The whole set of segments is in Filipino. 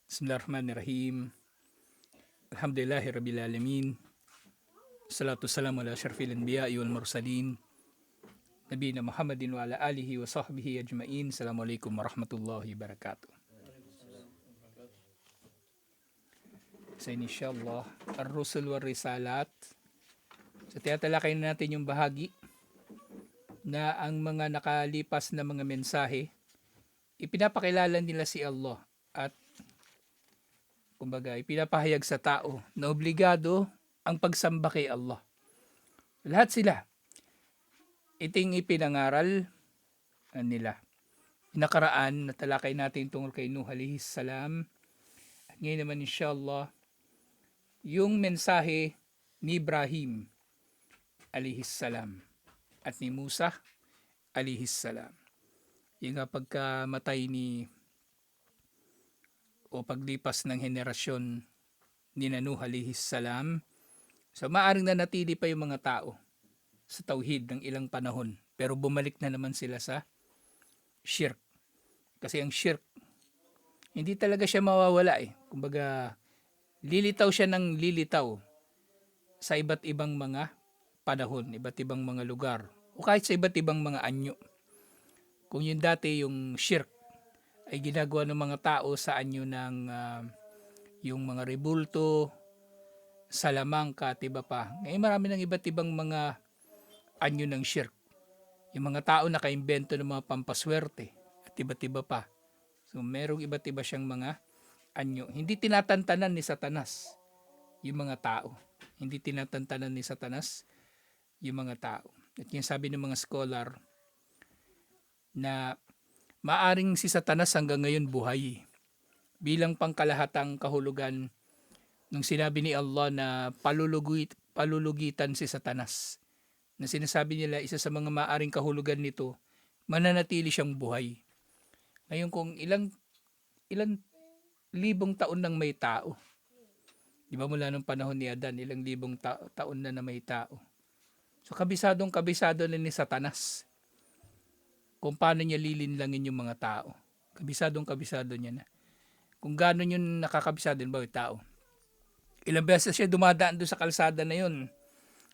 Bismillahirrahmanirrahim. Alhamdulillahi rabbil alamin. Salatu wassalamu ala asyrafil anbiya'i wal mursalin. Nabiyina Muhammadin wa ala alihi wa sahbihi ajmain. Assalamualaikum warahmatullahi wabarakatuh. So inshallah, ar-rusul wa risalat. So tinatalakay natin yung bahagi na ang mga nakalipas na mga mensahe, ipinapakilala nila si Allah at kumbaga ipinapahayag sa tao na obligado ang pagsamba kay Allah. Lahat sila iting ipinangaral nila. Nakaraan na talakay natin tungkol kay Nuh alayhi salam. At ngayon naman inshallah yung mensahe ni Ibrahim alayhi salam at ni Musa alayhi salam. Yung pagkamatay o paglipas ng henerasyon ni Nuh alayhi salam, so maaring nanatili pa yung mga tao sa tauhid ng ilang panahon, pero bumalik na naman sila sa shirk. Kasi ang shirk, hindi talaga siya mawawala eh. Kumbaga, lilitaw siya ng lilitaw sa iba't ibang mga panahon, iba't ibang mga lugar, o kahit sa iba't ibang mga anyo. Kung yung dati yung shirk ay ginagawa ng mga tao sa anyo ng yung mga rebulto, salamangka at iba pa. Ngayon marami ng iba't ibang mga anyo ng shirk. Yung mga tao nakaimbento ng mga pampaswerte at iba't iba pa. So merong iba't iba siyang mga anyo. Hindi tinatantanan ni Satanas yung mga tao. Hindi tinatantanan ni Satanas yung mga tao. At yung sabi ng mga scholar na maaring si Satanas hanggang ngayon buhay bilang pangkalahatang kahulugan nung sinabi ni Allah na palulugitan si Satanas. Na sinasabi nila isa sa mga maaring kahulugan nito, mananatili siyang buhay. Ngayon kung ilang libong taon nang may tao. Di ba mula nung panahon ni Adan, ilang libong taon na may tao. So kabisado na ni Satanas kung paano niya lilinlangin yung mga tao. Kabisado niya na. Kung gaano yung nakakabisado yung bawat tao. Ilang beses siya dumadaan doon sa kalsada na yun.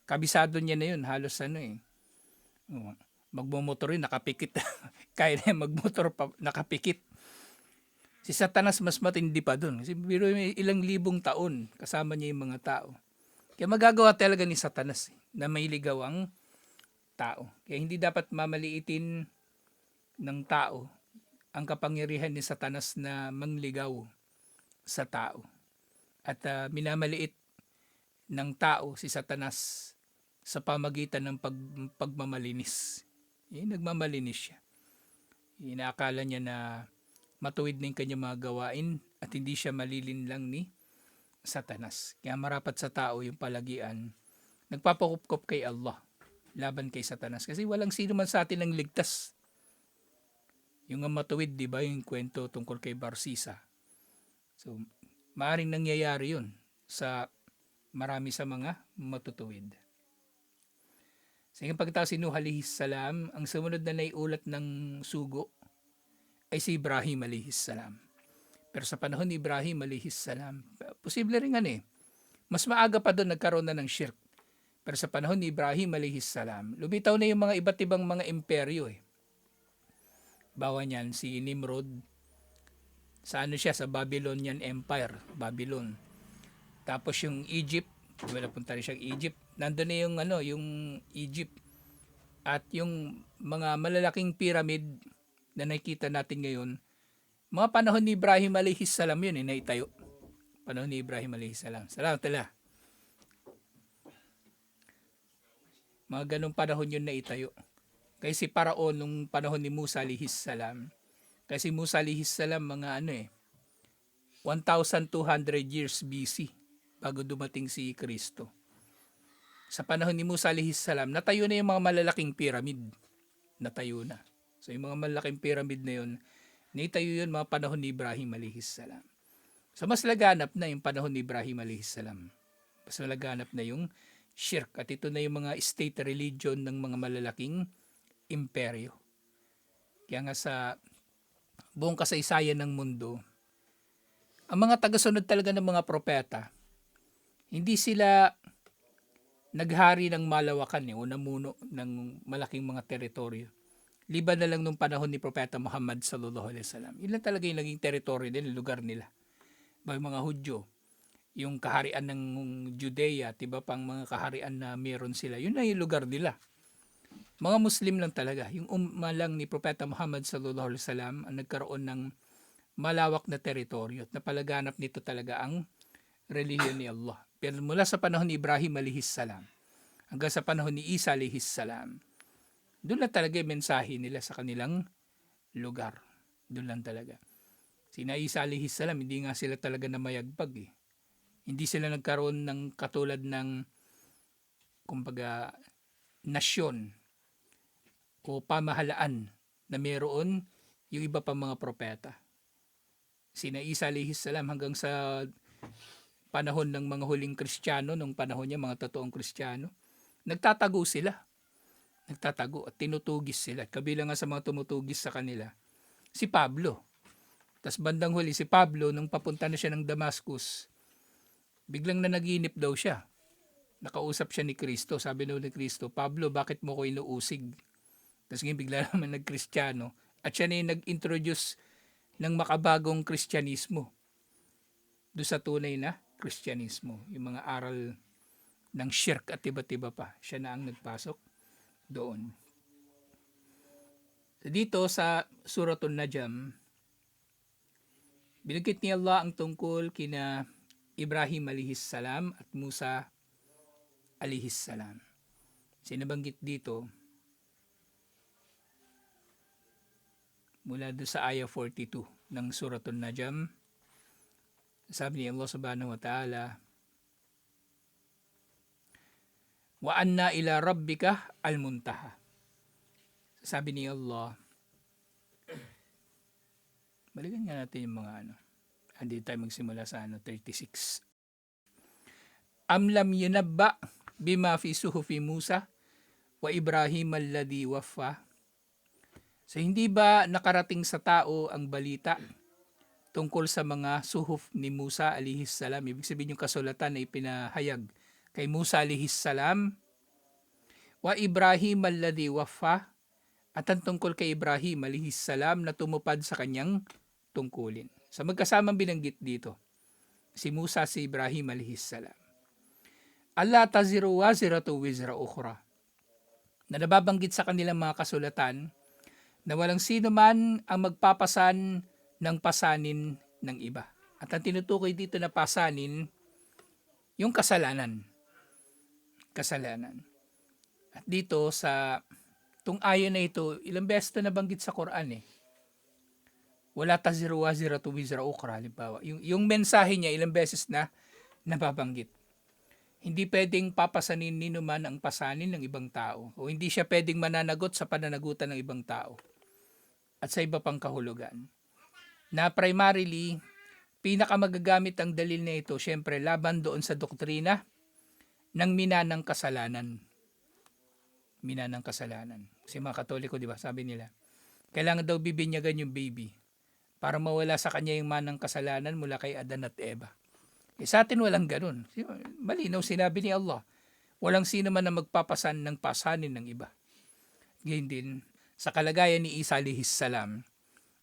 Kabisado niya na yun. Halos magmumotor rin, nakapikit. Kaya na magmotor pa, nakapikit. Si Satanas mas matindi pa doon. Kasi biro ilang libong taon kasama niya yung mga tao. Kaya magagawa talaga ni Satanas na may ligaw ang tao. Kaya hindi dapat mamaliitin ng tao ang kapangyarihan ni Satanas na mangligaw sa tao. At minamaliit ng tao si Satanas sa pamagitan ng pagmamalinis. Nagmamalinis siya. Inaakala niya na matuwid na yung kanyang mga gawain at hindi siya malilinlang ni Satanas. Kaya marapat sa tao yung palagian, nagpapakupkop kay Allah laban kay Satanas. Kasi walang sino man sa atin ang ligtas. Yung matuwid, di ba, yung kwento tungkol kay Barsisa. So, maaring nangyayari yun sa marami sa mga matutuwid. Sa pagkatapos si Nuh alayhi salam, ang sumunod na naiulat ng sugo ay si Ibrahim alayhi salam. Pero sa panahon ni Ibrahim alayhi salam, posible rin mas maaga pa doon nagkaroon na ng shirk. Pero sa panahon ni Ibrahim alayhi salam, lumitaw na yung mga iba't ibang mga imperyo Bawa niyan si Nimrod, sa sa Babylonian Empire, Babylon. Tapos yung Egypt, napunta rin siyang Egypt. Nandun na yung Egypt. At yung mga malalaking pyramid na nakikita natin ngayon, mga panahon ni Ibrahim alayhi salam yun naitayo. Panahon ni Ibrahim alayhi salam. Salamat tala. Mga ganong panahon yun naitayo. Kasi si Paraon nung panahon ni Musa alayhi salam. Kasi Musa alayhi salam mga 1,200 years BC bago dumating si Kristo. Sa panahon ni Musa alayhi salam, natayo na yung mga malalaking pyramid. Natayo na. So yung mga malalaking pyramid na yun, naitayo yun mga panahon ni Ibrahim alayhi salam. So mas laganap na yung panahon ni Ibrahim alayhi salam. Mas laganap na yung shirk. At ito na yung mga state religion ng mga malalaking imperyo. Kaya nga sa buong kasaysayan ng mundo, Ang mga tagasunod talaga ng mga propeta, hindi sila naghari ng malawakan o namuno ng malaking mga teritoryo. Liban na lang nung panahon ni Propeta Muhammad sallallahu alaihi wasallam. Yun lang talaga yung naging teritoryo nila, lugar nila. May mga Hudyo, yung kaharian ng Judea, tiba pang mga kaharian na meron sila. Yun na yung lugar nila. Mga Muslim lang talaga. Yung lang ni Propeta Muhammad sallallahu alaihi wasallam ang nagkaroon ng malawak na teritoryo at napalaganap nito talaga ang relihiyon ni Allah. Pero mula sa panahon ni Ibrahim alayhis salam hanggang sa panahon ni Isa alayhis salam, doon na talaga yung mensahe nila sa kanilang lugar. Doon lang talaga. Sina Isa alayhis salam, hindi nga sila talaga namayagpag eh. Hindi sila nagkaroon ng katulad ng kumbaga nasyon o pamahalaan na meron yung iba pang mga propeta. Sina Isa alayhis salam hanggang sa panahon ng mga huling Kristiyano, nung panahon niya mga totoong Kristiyano, nagtatago sila. Nagtatago at tinutugis sila. Kabilang nga sa mga tumutugis sa kanila, si Pablo. Tapos bandang huli si Pablo, nung papunta na siya ng Damascus, biglang na naginip daw siya. Nakausap siya ni Kristo. Sabi daw ni Kristo, Pablo, bakit mo ko inuusig? Tapos ngayon bigla naman nag-Kristiyano. At siya na yung nag-introduce ng makabagong Kristyanismo doon sa tunay na Kristyanismo. Yung mga aral ng shirk at iba-iba pa. Siya na ang nagpasok doon. Dito sa Suratul Najm, binanggit ni Allah ang tungkol kina Ibrahim alayhis salam at Musa alayhis salam. Sinabanggit dito mula doon sa ayah 42 ng Suratul Najm. Sabi ni Allah subhanahu wa ta'ala, wa anna ila rabbika al-muntaha. Sabi ni Allah, balikan nga natin yung mga hindi tayo magsimula sa 36. Am lam yunabba bima fi suhufi Musa wa Ibrahim alladhi waffa. So hindi ba nakarating sa tao ang balita tungkol sa mga suhuf ni Musa alayhis salam? Ibig sabihin yung kasulatan na ipinahayag kay Musa alayhis salam, wa Ibrahim alladhi waffa, at ang tungkol kay Ibrahim alayhis salam na tumupad sa kanyang tungkulin. So magkasamang binanggit dito si Musa, si Ibrahim alayhis salam. Allah taziru waziratu wizra ukhra, na nababanggit sa kanilang mga kasulatan na walang sino man ang magpapasan ng pasanin ng iba. At ang tinutukoy dito na pasanin, yung kasalanan. Kasalanan. At dito sa tung ayon na ito, ilang beses na nabanggit sa Quran eh. Wala taziru waziratu wizra ukhra, halimbawa. Yung mensahe niya ilang beses na nababanggit. Hindi pwedeng papasanin ni naman ang pasanin ng ibang tao, o hindi siya pwedeng mananagot sa pananagutan ng ibang tao at sa iba pang kahulugan. Na primarily, pinakamagagamit ang dalil na ito, syempre laban doon sa doktrina ng minanang kasalanan. Minanang kasalanan. Kasi mga Katoliko, di ba, sabi nila, kailangan daw bibinyagan yung baby para mawala sa kanya yung manang kasalanan mula kay Adan at Eva. Eh, sa atin walang ganun. Malinaw sinabi ni Allah, walang sino man na magpapasan ng pasanin ng iba. Ganyan din, sa kalagayan ni Isa alayhis salam,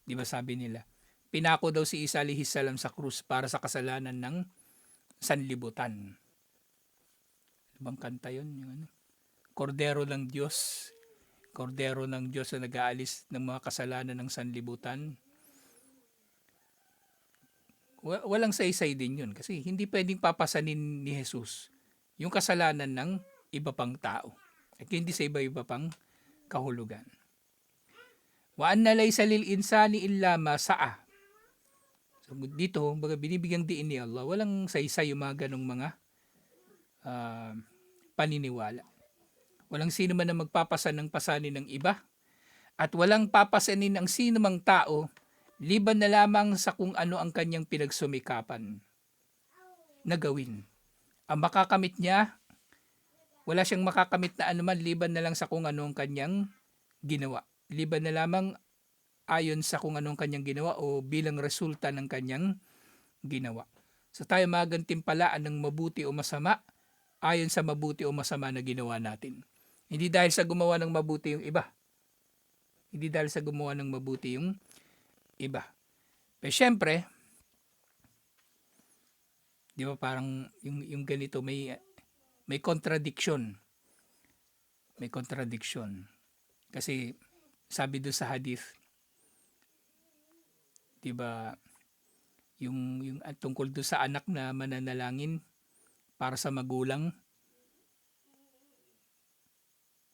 di ba sabi nila, pinako daw si Isa alayhis salam sa krus para sa kasalanan ng sanlibutan. Ibang kanta yun? Yung Kordero ng Diyos. Kordero ng Diyos na nag-aalis ng mga kasalanan ng sanlibutan. Walang saysay din yun kasi hindi pwedeng papasanin ni Jesus yung kasalanan ng iba pang tao at hindi sa iba-iba pang kahulugan. Wa anna laysa lil insani illa ma sa'a. So dito, binibigyang diin ni Allah, walang saysay yung mga ganong mga paniniwala. Walang sino man na magpapasan ng pasanin ng iba at walang papasanin ng sino mang tao liban na lamang sa kung ano ang kanyang pinagsumikapan na gawin. Ang makakamit niya, wala siyang makakamit na anuman liban na lang sa kung ano ang kanyang ginawa. Liban na lamang ayon sa kung anong kanyang ginawa o bilang resulta ng kanyang ginawa. So tayo magantimpalaan ng mabuti o masama ayon sa mabuti o masama na ginawa natin. Hindi dahil sa gumawa ng mabuti yung iba. Hindi dahil sa gumawa ng mabuti yung iba. Pero syempre, di ba parang yung ganito may contradiction. May contradiction. Kasi sabi doon sa hadith, di ba, yung tungkol doon sa anak na mananalangin para sa magulang.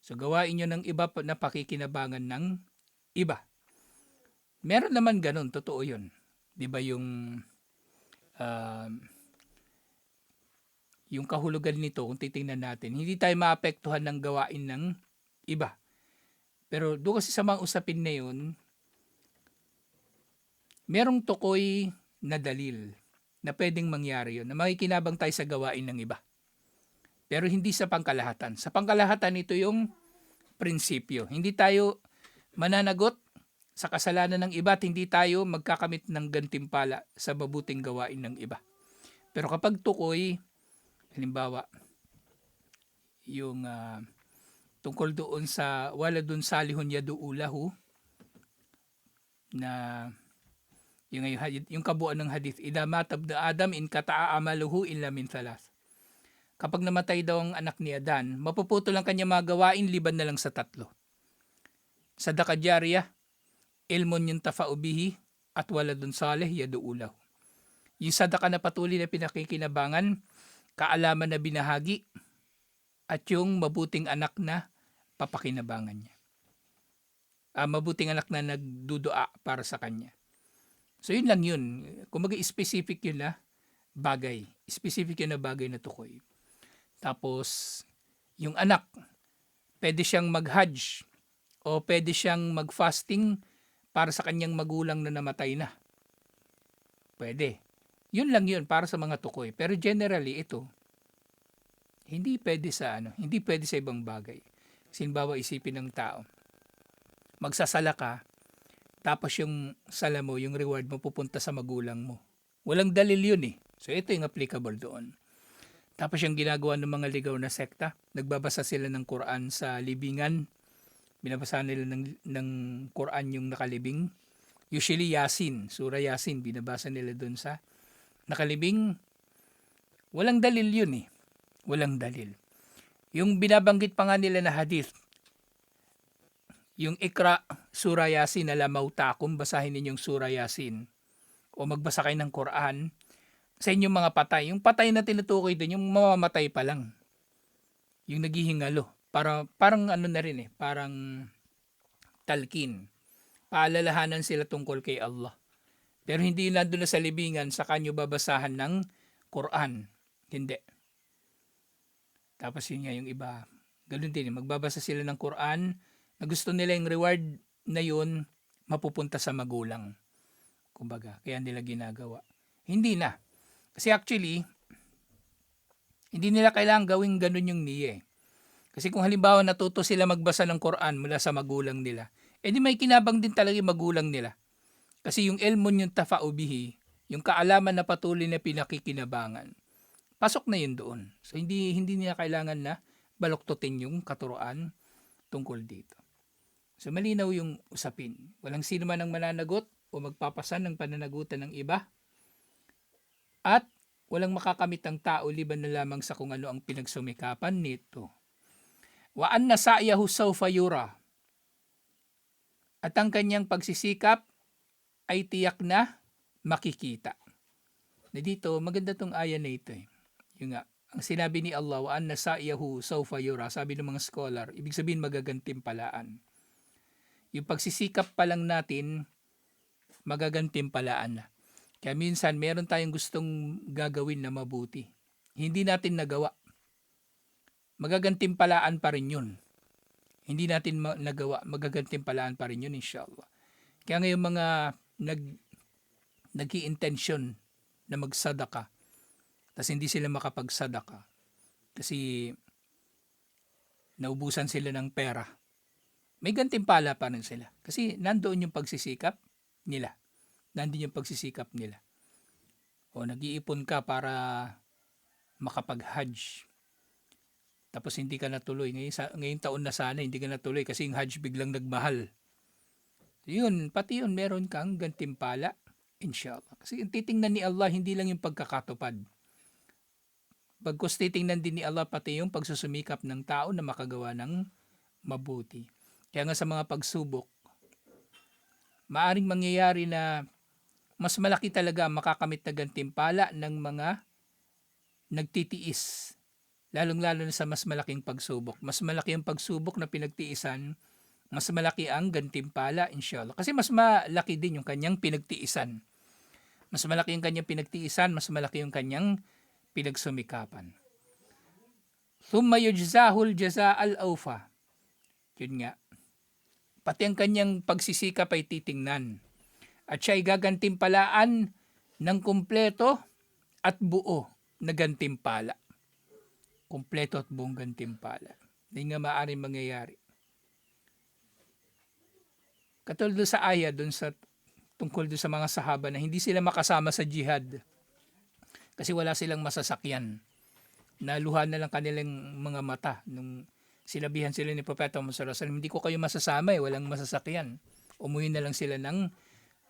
So gawain nyo ng iba na pakikinabangan ng iba. Meron naman ganun, totoo yun. Di ba yung kahulugan nito, kung titingnan natin, hindi tayo maapektuhan ng gawain ng iba. Pero doon kasi sa mga usapin na yun, merong tukoy na dalil na pwedeng mangyari yun, na makikinabang tayo sa gawain ng iba. Pero hindi sa pangkalahatan. Sa pangkalahatan, ito yung prinsipyo. Hindi tayo mananagot sa kasalanan ng iba at hindi tayo magkakamit ng gantimpala sa mabuting gawain ng iba. Pero kapag tukoy, halimbawa, yung tungkol doon sa wala doon salihun yaduulahu na yung kabuuan ng hadith, idha matabda Adam in kata'a amaluhu illa min thalath. Kapag namatay daw ang anak ni Adan, mapuputol ang kanya mga gawain liban na lang sa 3. Sadaka jariyah, ilmun yuntafa'u bihi, at waladun salih yadu'ulahu. Yung sadaka na patuloy na pinakikinabangan, kaalaman na binahagi, at yung mabuting anak na papakinabangan niya. Mabuting anak na nagdudua para sa kanya. So yun lang yun. Kung specific yun na bagay. Specific yun na bagay na tukoy. Tapos, yung anak, pwede siyang mag-hajj o pwede siyang mag-fasting para sa kanyang magulang na namatay na. Pwede. Yun lang yun para sa mga tukoy. Pero generally, ito, hindi pwede sa ibang bagay. Halimbawa, isipin ng tao. Magsasala ka, tapos yung sala mo, yung reward mo pupunta sa magulang mo. Walang dalil yun eh. So ito yung applicable doon. Tapos yung ginagawa ng mga ligaw na sekta, nagbabasa sila ng Quran sa libingan. Binabasa nila ng Quran yung nakalibing. Usually Yasin, Surah Yasin, binabasa nila doon sa nakalibing. Walang dalil yun eh. Walang dalil. Yung binabanggit pa nga nila na hadith, yung Iqra, Surah Yasin, alamaw takum, basahin ninyong Surah Yasin. O magbasa kayo ng Quran sa inyong mga patay. Yung patay na tinutukoy doon, yung mamamatay pa lang. Yung naghihingalo. Parang ano na rin eh, parang talkin. Paalalahanan sila tungkol kay Allah. Pero hindi nandun na sa libingan, sa kanyo babasahan ng Quran. Hindi. Tapos yun nga yung iba. Ganun din, magbabasa sila ng Quran na gusto nila yung reward na yun mapupunta sa magulang. Kumbaga, kaya nila ginagawa. Hindi na. Kasi actually, hindi nila kailangan gawing ganun yung niya eh. Kasi kung halimbawa natuto sila magbasa ng Quran mula sa magulang nila, edi may kinabang din talaga yung magulang nila. Kasi yung ilmun yung tafa'u bihi, yung kaalaman na patuloy na pinakikinabangan, pasok na yun doon. So hindi nila kailangan na baluktutin yung katuroan tungkol dito. So malinaw yung usapin. Walang sino man ang mananagot o magpapasan ng pananagutan ng iba. At walang makakamit ang tao liban na lamang sa kung ano ang pinagsumikapan nito. Wa anna sa'yahu sawfa yura. At ang kanyang pagsisikap ay tiyak na makikita. Na dito, maganda tong aya na ito eh. Yung nga, ang sinabi ni Allah, wa anna sa'yahu sawfa yura, sabi ng mga scholar, ibig sabihin magagantimpalaan. Yung pagsisikap pa lang natin, magagantimpalaan na. Kaya minsan, meron tayong gustong gagawin na mabuti. Hindi natin nagawa. Magagantimpalaan pa rin yun. Hindi natin nagawa, magagantimpalaan pa rin yun, inshallah. Kaya ngayon mga nag-i-intention na magsadaka, tapos hindi sila makapagsadaka kasi naubusan sila ng pera, may gantimpala pa rin sila. Kasi nandoon yung pagsisikap nila. Nandoon yung pagsisikap nila. O nag-iipon ka para makapag-Hajj. Tapos hindi ka natuloy. Ngayong taon na sana hindi ka natuloy kasi yung Hajj biglang nagmahal. Yun, pati yun meron kang gantimpala. Inshallah. Kasi yung titingnan ni Allah hindi lang yung pagkakatupad. Bagkus titingnan din ni Allah pati yung pagsusumikap ng tao na makagawa ng mabuti. Kaya nga sa mga pagsubok, maaring mangyayari na mas malaki talaga ang makakamit na gantimpala ng mga nagtitiis. Lalong-lalo na sa mas malaking pagsubok. Mas malaki ang pagsubok na pinagtiisan, mas malaki ang gantimpala, inshallah. Kasi mas malaki din yung kanyang pinagtiisan. Mas malaki yung kanyang pinagtiisan, mas malaki yung kanyang pinagsumikapan. Thumma yujzahul jaza'al awfa. Yun nga. Pati ang kanyang pagsisikap ay titingnan. At siya ay gagantimpalaan ng kumpleto at buo na gantimpala. Kumpleto at buong gantimpala. Hindi nga maaaring mangyayari. Katulad doon sa ayat, doon sa tungkol doon sa mga sahaba na hindi sila makasama sa jihad kasi wala silang masasakyan. Naluhan na lang kanilang mga mata nung sinabihan sila ni Propeta Muhammad sallallahu alaihi wasallam, hindi ko kayo masasama walang masasakyan. Umuwi na lang sila ng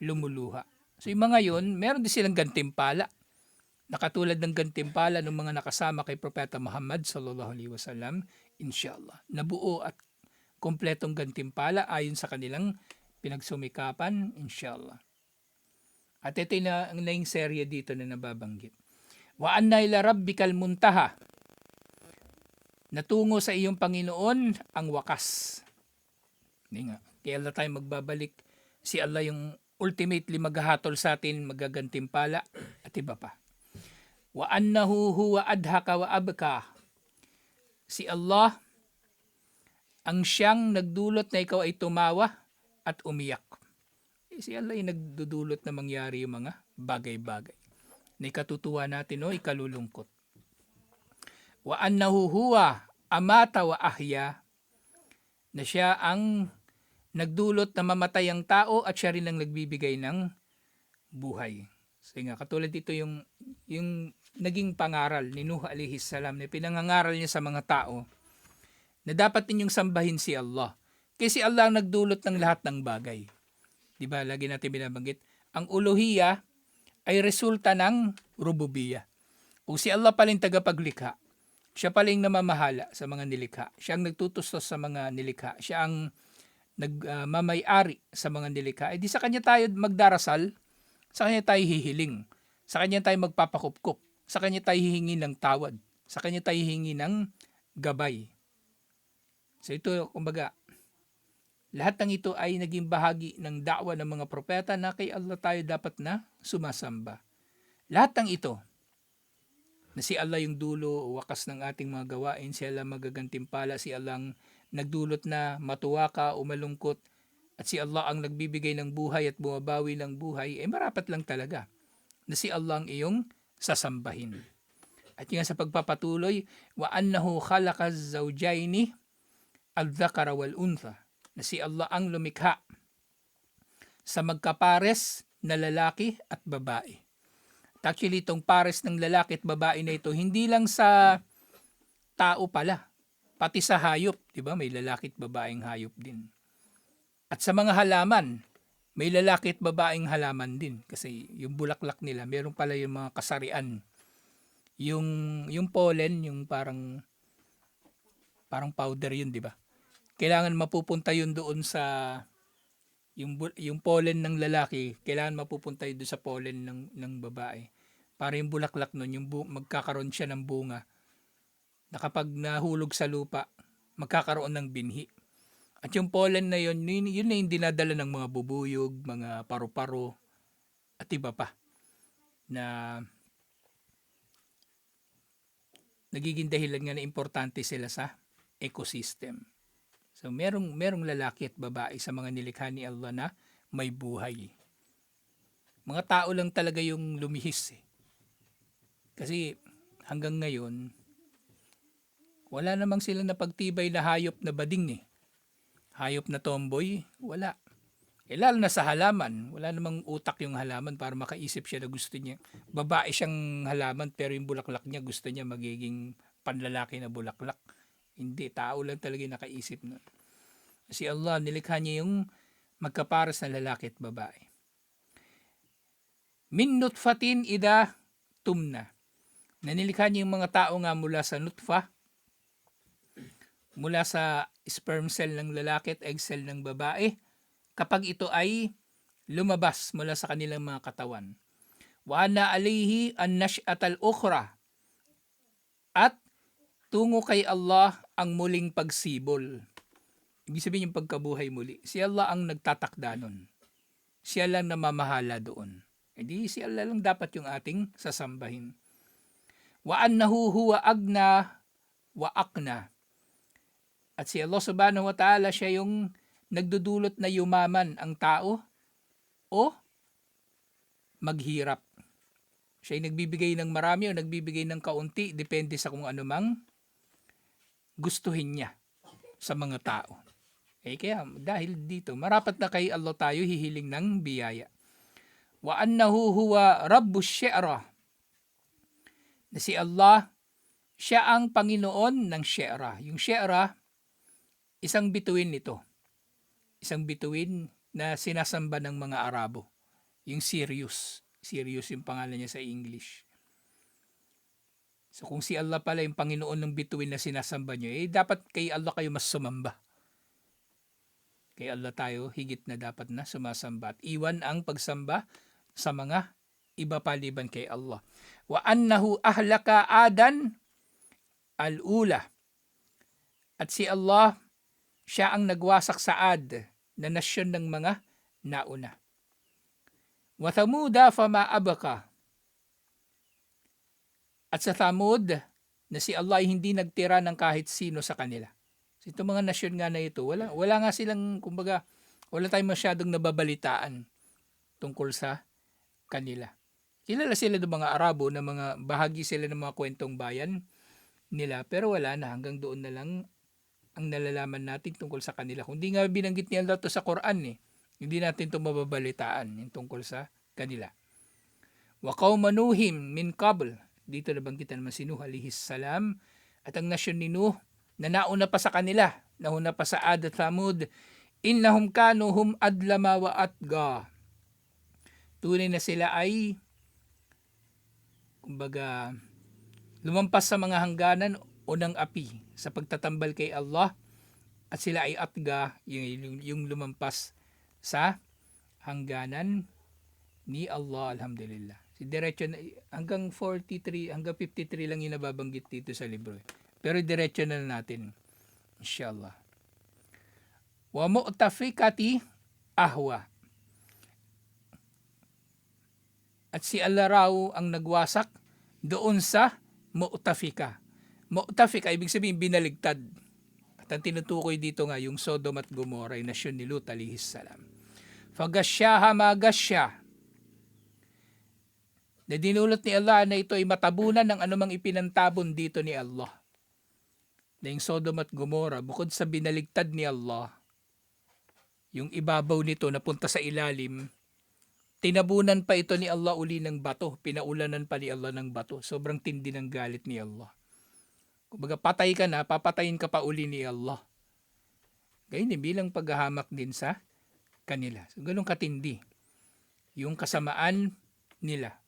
lumuluha. So yung mga yun, meron din silang gantimpala. Nakatulad ng gantimpala ng mga nakasama kay Propeta Muhammad sallallahu alaihi wasallam, inshallah. Nabuo at kompletong gantimpala ayon sa kanilang pinagsumikapan, inshallah. At ito na ang naing serye dito na nababanggit. Wa anna ila rabbikal muntaha. Natungo sa iyong Panginoon ang wakas. Hindi nga. Kaya Allah tayo magbabalik. Si Allah yung ultimately maghahatol sa atin, magagantimpala at iba pa. Wa annahu huwa adhaka wa abka. Si Allah ang siyang nagdulot na ikaw ay tumawa at umiyak. Si Allah ay nagdudulot na mangyari yung mga bagay-bagay na ikatutuwa natin o ikalulungkot. Wa annahu huwa amata wa ahya, na siya ang nagdulot na mamatay ang tao at siya rin ang nagbibigay ng buhay. So nga, katulad dito yung naging pangaral ni Nuh alayhi salam na pinangangaral niya sa mga tao na dapat ninyong sambahin si Allah. Kasi Allah ang nagdulot ng lahat ng bagay. Diba, lagi natin binabanggit, ang uluhiyya ay resulta ng rububiyya. Kung si Allah paling tagapaglikha, siya paling namamahala sa mga nilikha. Siya ang nagtutustos sa mga nilikha. Siya ang nagmamay-ari sa mga nilikha. Eh di sa kanya tayo magdarasal, sa kanya tayo hihiling, sa kanya tayo magpapakupkup, sa kanya tayo hihingi ng tawad, sa kanya tayo hihingi ng gabay. So ito, kumbaga, lahat ng ito ay naging bahagi ng da'wa ng mga propeta na kay Allah tayo dapat na sumasamba. Lahat ng ito, na si Allah yung dulo o wakas ng ating mga gawain, si Allah magagantimpala, si Allah ang nagdulot na matuwa ka o malungkot, at si Allah ang nagbibigay ng buhay at bumabawi ng buhay, marapat lang talaga na si Allah ang iyong sasambahin. At yung sa pagpapatuloy, wa annahu khalaqa az-zawjaini al-dhakara wal-untha, na si Allah ang lumikha sa magkapares na lalaki at babae. At actually, itong pares ng lalaki at babae na ito, hindi lang sa tao pala, pati sa hayop, di ba? May lalaki at babaeng hayop din. At sa mga halaman, may lalaki at babaeng halaman din. Kasi yung bulaklak nila, meron pala yung mga kasarian. Yung pollen, yung parang powder yun, di ba? Kailangan mapupunta yun doon sa yung pollen ng lalaki, kailangan mapupunta yun doon sa pollen ng babae. Para yung bulaklak nun, magkakaroon siya ng bunga na kapag nahulog sa lupa, magkakaroon ng binhi. At yung pollen na yun na yung dinadala ng mga bubuyog, mga paru-paro, at iba pa na nagiging dahilan nga na importante sila sa ecosystem. So merong lalaki at babae sa mga nilikha ni Allah na may buhay. Mga tao lang talaga yung lumihis eh. Kasi hanggang ngayon, wala namang silang napagtibay na hayop na bading eh. Hayop na tomboy, wala. Lalo na sa halaman, wala namang utak yung halaman para makaisip siya na gusto niya. Babae siyang halaman pero yung bulaklak niya gusto niya magiging panlalaki na bulaklak. Hindi, tao lang talaga yung nakaisip nun. Si Allah, nilikha niya yung magkaparas na lalaki at babae. Min nutfatin ida tumna. Nanilikha niya yung mga tao nga mula sa nutfa, mula sa sperm cell ng lalaki at egg cell ng babae, kapag ito ay lumabas mula sa kanilang mga katawan. Wa ana alayhi an nash'atal ukhra, at tungo kay Allah ang muling pagsibol. Ibig sabihin yung pagkabuhay muli. Si Allah ang nagtatakda nun. Siya lang namamahala doon. Di si Allah lang dapat yung ating sasambahin. Wa annahu huwa agna wa akna. At si Allah subhanahu wa ta'ala, siya yung nagdudulot na yumaman ang tao o maghirap. Siya yung nagbibigay ng marami o nagbibigay ng kaunti, depende sa kung ano mang gustuhin niya sa mga tao. Kaya dahil dito, marapat na kay Allah tayo hihiling ng biyaya. Wa annahu huwa rabbus syi'ra. Na si Allah, siya ang Panginoon ng syi'ra. Yung syi'ra, isang bituin nito. Isang bituin na sinasamba ng mga Arabo. Yung Sirius. Sirius yung pangalan niya sa English. So kung si Allah pala yung Panginoon ng bituin na sinasamba niyo, dapat kay Allah kayo mas sumamba. Kay Allah tayo higit na dapat na sumasamba at iwan ang pagsamba sa mga iba paliban kay Allah. Wa annahu ahlaka adan al-ula. At si Allah, siya ang nagwasak sa Ad na nasyon ng mga nauna. Wa Thamuda fama abaka. At sa Thamud, na si Allah ay hindi nagtira ng kahit sino sa kanila. So, itong mga nasyon nga na ito, wala nga silang, kumbaga, wala tayong masyadong nababalitaan tungkol sa kanila. Kilala sila ng mga Arabo na mga bahagi sila ng mga kwentong bayan nila, pero wala na, hanggang doon na lang ang nalalaman natin tungkol sa kanila. Kung di nga binanggit ni Allah to sa Quran, hindi natin ito mababalitaan yung tungkol sa kanila. Wa qauma Nuhim min qabl. Dito nabanggitan naman si Nuh alayhis salam, at ang nasyon ni Nuh na nauna pa sa kanila, nauna pa sa Ad at Thamud, innahum kanu hum adlama wa atga. Tunay na sila ay, kumbaga, lumampas sa mga hangganan o ng api sa pagtatambal kay Allah, at sila ay atga, yung lumampas sa hangganan ni Allah, alhamdulillah. Si diretso na, hanggang 43, hanggang 53 lang yung nababanggit dito sa libro. Pero diretso na natin, inshallah. Wa mu'tafikati ahwa. At si Allah raw ang nagwasak doon sa mu'tafika. Mu'tafika, ibig sabihin binaligtad. At ang tinutukoy dito nga, yung Sodom at Gomorrah, yung nasyon ni Lut alayhis salam. Fagasyaha magasya. Na dinulot ni Allah na ito ay matabunan ng anumang ipinantabon dito ni Allah. Na yung Sodom at Gomorrah, bukod sa binaligtad ni Allah, yung ibabaw nito napunta sa ilalim, tinabunan pa ito ni Allah uli ng bato, pinaulanan pa ni Allah ng bato. Sobrang tindi ng galit ni Allah. Kumbaga patay ka na, papatayin ka pa uli ni Allah. Ganyan bilang paghahamak din sa kanila. So, ganun katindi yung kasamaan nila.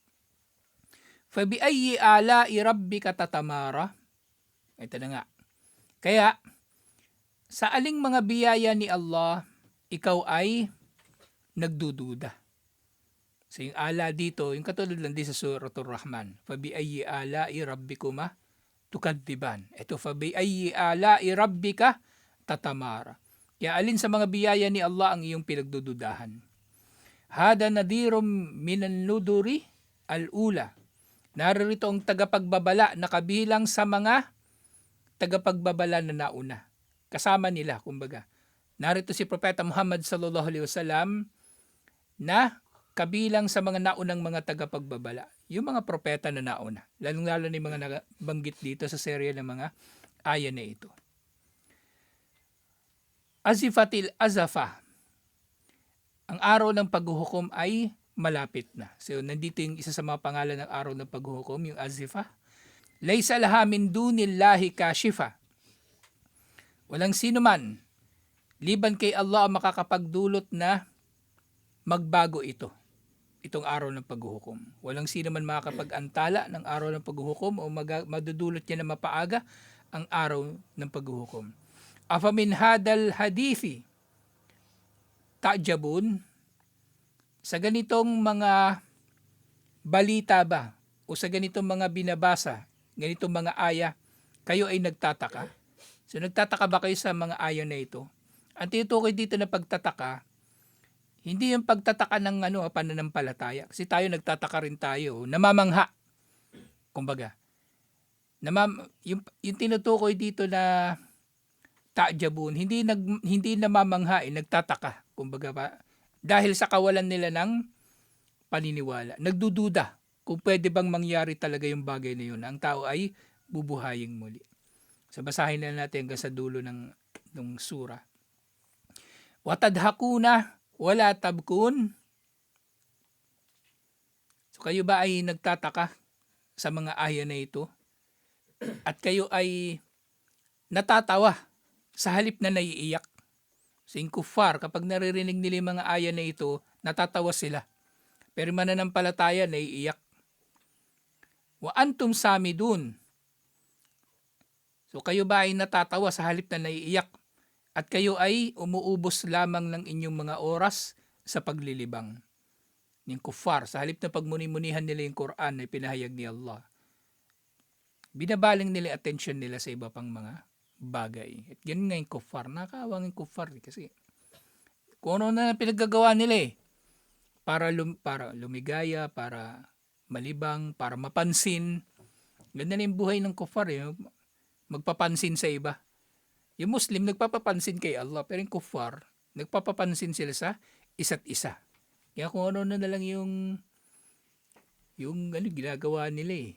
Fabi ayyi ala'i rabbika tatamara. Ito na nga. Kaya, sa aling mga biyaya ni Allah, ikaw ay nagdududa. So yung ala dito, yung katulad lang din sa Suratul Rahman. Fabi ayyi ala'i rabbikuma tukadiban. Ito, fabi ayyi ala'i rabbika tatamara. Kaya alin sa mga biyaya ni Allah ang iyong pinagdududahan. Hada nadirum minan nuduri al-ula. Narito ang tagapagbabala na kabilang sa mga tagapagbabala na nauna. Kasama nila, kumbaga. Narito si Propeta Muhammad sallallahu alaihi wasallam na kabilang sa mga naunang mga tagapagbabala. Yung mga propeta na nauna. Lalong-lalo na yung mga nabanggit dito sa serye ng mga aya na ito. Azifatil azafa. ang araw ng paghuhukom ay malapit na. So, nandito yung isa sa mga pangalan ng araw ng paghuhukom, yung Azifah. Laysa laha min dunillahi kashifa. Walang sino man, liban kay Allah ang makakapagdulot na magbago ito. Itong araw ng paghuhukom. Walang sino man makakapag-antala ng araw ng paghuhukom o madudulot niya na mapaaga ang araw ng paghuhukom. Afamin hadal hadithi ta'jabun, sa ganitong mga balita ba o sa ganitong mga binabasa, ganitong mga aya, kayo ay nagtataka? So nagtataka ba kayo sa mga aya na ito? Ang tinutukoy dito na pagtataka, hindi yung pagtataka ng pananampalataya. Kasi tayo nagtataka rin tayo, namamangha. Kumbaga, yung tinutukoy dito na ta'jabun, hindi namamangha, nagtataka. Kumbaga pa, dahil sa kawalan nila ng paniniwala. Nagdududa kung pwede bang mangyari talaga yung bagay na yun. Ang tao ay bubuhayin muli. So basahin na natin hanggang sa dulo ng sura. Watadhakuna wala tabkun. So kayo ba ay nagtataka sa mga aya na ito? At kayo ay natatawa sa halip na naiiyak? So yung kuffar, kapag naririnig nila yung mga aya na ito, natatawa sila. Pero mananampalataya, naiiyak. Wa antum samidun. So kayo ba ay natatawa sa halip na naiiyak? At kayo ay umuubos lamang ng inyong mga oras sa paglilibang. Yung kuffar, sa halip na pagmuni-munihan nila yung Quran na pinahayag ni Allah, binabaling nila attention nila sa iba pang mga bagay. At ganun nga yung kuffar. Nakakawang yung kuffar kasi kung ano na pinaggagawa nila para lumigaya, para malibang, para mapansin. Ganda na yung buhay ng kuffar magpapansin sa iba. Yung Muslim nagpapapansin kay Allah, pero yung kuffar nagpapapansin sila sa isa't isa. Kaya kung ano na lang yung ginagawa nila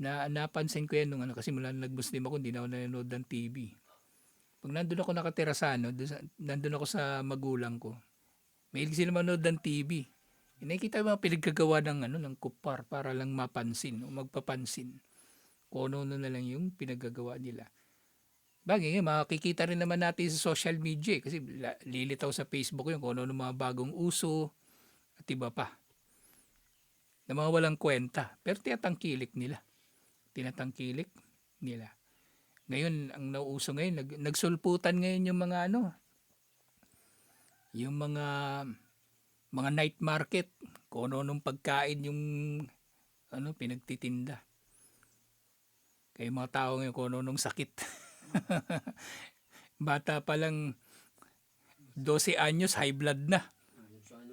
napansin ko yan nung kasi mula nag-Muslim ako, hindi na ako nanonood ng TV. Pag nandun ako nakatira sa nandun ako sa magulang ko, mahilig sila manood ng TV. Nakikita yung mga pinagkagawa ng kuppar para lang mapansin o magpapansin. Kung ano na lang yung pinagagawa nila. Bagay makikita rin naman natin sa social media kasi lilitaw sa Facebook yung kung ano mga bagong uso at iba pa. Na mga walang kwenta. Pero tinatangkilik nila. Ngayon, ang nauuso ngayon, nagsulputan ngayon yung mga yung mga night market, kung ano pagkain yung pinagtitinda. Kaya mga tao ngayon kung ano sakit. Bata pa lang 12 anyos, high blood na.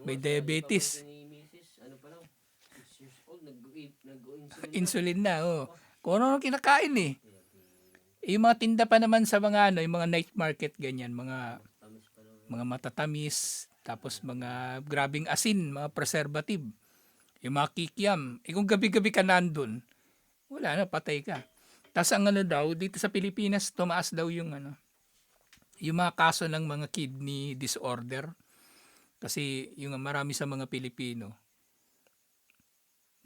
May diabetes. Insulin na, Kung ano kinakain Yung mga tinda pa naman sa mga yung mga night market ganyan, mga matatamis, tapos mga grabing asin, mga preservative. Yung mga kikiam. Kung gabi-gabi ka nandun, wala na, patay ka. Tapos ang daw, dito sa Pilipinas, tumaas daw yung yung mga kaso ng mga kidney disorder. Kasi yung marami sa mga Pilipino,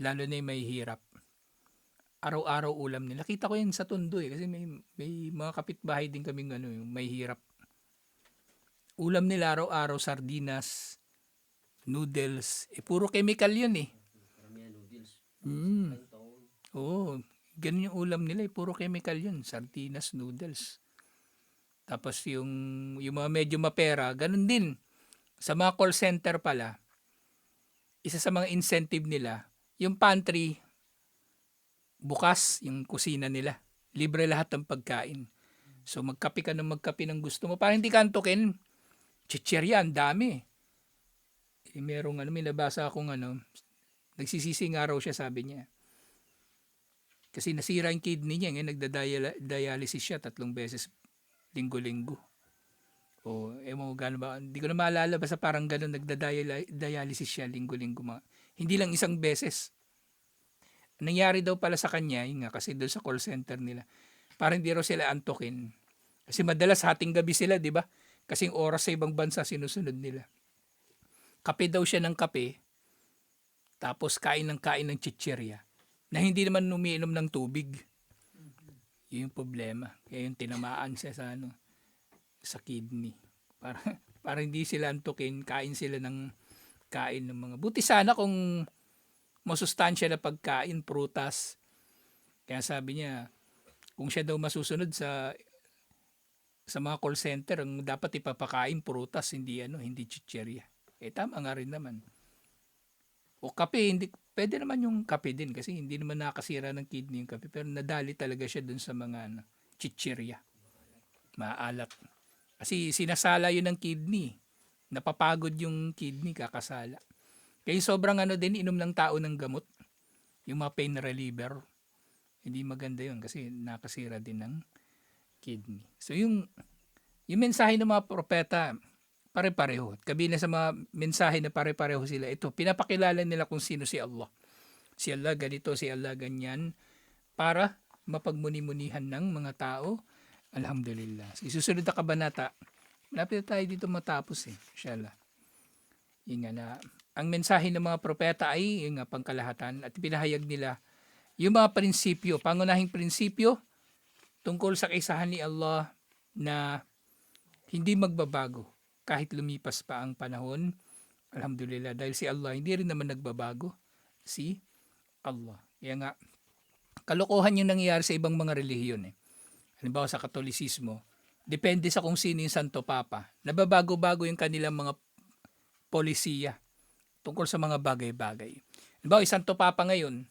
lalo na yung may hirap, araw-araw ulam nila. Nakita ko yan sa Tondo kasi may mga kapitbahay din kaming yung may hirap. Ulam nila araw-araw sardinas, noodles, puro chemical yun Oo, ganun yung ulam nila puro chemical yun, sardinas, noodles. Tapos yung mga medyo mapera, ganun din. Sa mga call center pala, isa sa mga incentive nila, yung pantry, bukas yung kusina nila. Libre lahat ng pagkain. So magkape ka ng gusto mo. Para hindi ka antukin, chichirya, ang dami. Merong may nabasa akong nagsisisi nga raw siya, sabi niya. Kasi nasira yung kidney niya, ngayon nagda-dialysis siya 3 beses linggo-linggo. O mo gano'n ba? Hindi ko na maalala, basta parang gano'n nagda-dialysis siya linggo-linggo. Hindi lang isang beses. Nangyari daw pala sa kanya, kasi doon sa call center nila, para hindi raw sila antukin. Kasi madalas hating gabi sila, di ba? Kasing oras sa ibang bansa sinusunod nila. Kape daw siya ng kape, tapos kain ng chichirya, na hindi naman umiinom ng tubig. Yun yung problema. Kaya yung tinamaan siya sa sa kidney. Para para hindi sila antukin, kain sila ng kain ng mga. Buti sana kung masustansya na pagkain, prutas. Kaya sabi niya, kung siya daw masusunod sa mga call center, ang dapat ipapakain prutas, hindi chichirya. Tama nga rin naman. O kape, hindi, pwede naman yung kape din kasi hindi naman nakasira ng kidney yung kape. Pero nadali talaga siya dun sa mga chichirya. Maalat. Kasi sinasala yun ng kidney. Napapagod yung kidney, kakasala. Kaya sobrang din, inom ng tao ng gamot. Yung mga pain reliever. Hindi maganda yun kasi nakasira din ng kidney. So yung mensahe ng mga propeta, pare-pareho. Kabilang sa mga mensahe na pare-pareho sila, ito, pinapakilala nila kung sino si Allah. Si Allah ganito, si Allah ganyan, para mapagmuni-munihan ng mga tao. Alhamdulillah. Susunod na kabanata, lapit na tayo dito matapos inshallah. Yun nga na, ang mensahe ng mga propeta ay yung pangkalahatan at pinahayag nila yung mga prinsipyo, pangunahing prinsipyo tungkol sa kaisahan ni Allah na hindi magbabago kahit lumipas pa ang panahon. Alhamdulillah, dahil si Allah hindi rin naman nagbabago. Si Allah. Kaya nga, kalokohan yung nangyayari sa ibang mga relihiyon. Halimbawa sa Katolisismo, depende sa kung sino yung Santo Papa. Nababago-bago yung kanilang mga polisiya tungkol sa mga bagay-bagay. Halimbawa, yung Santo Papa ngayon,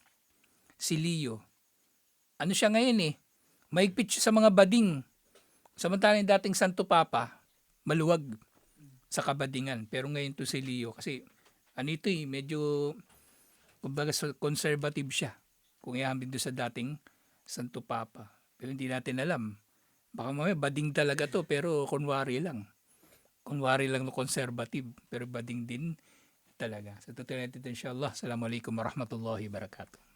si Leo. Ano siya ngayon mahigpit siya sa mga bading. Samantalang dating Santo Papa, maluwag sa kabadingan. Pero ngayon to si Leo kasi medyo kumbaga conservative siya kung ihambing doon sa dating Santo Papa. Pero hindi natin alam. Baka mamaya bading talaga to pero kunwari lang. Kunwari lang no conservative pero bading din talaga. Sa tutuloy natin inshallah. Assalamualaikum warahmatullahi wabarakatuh.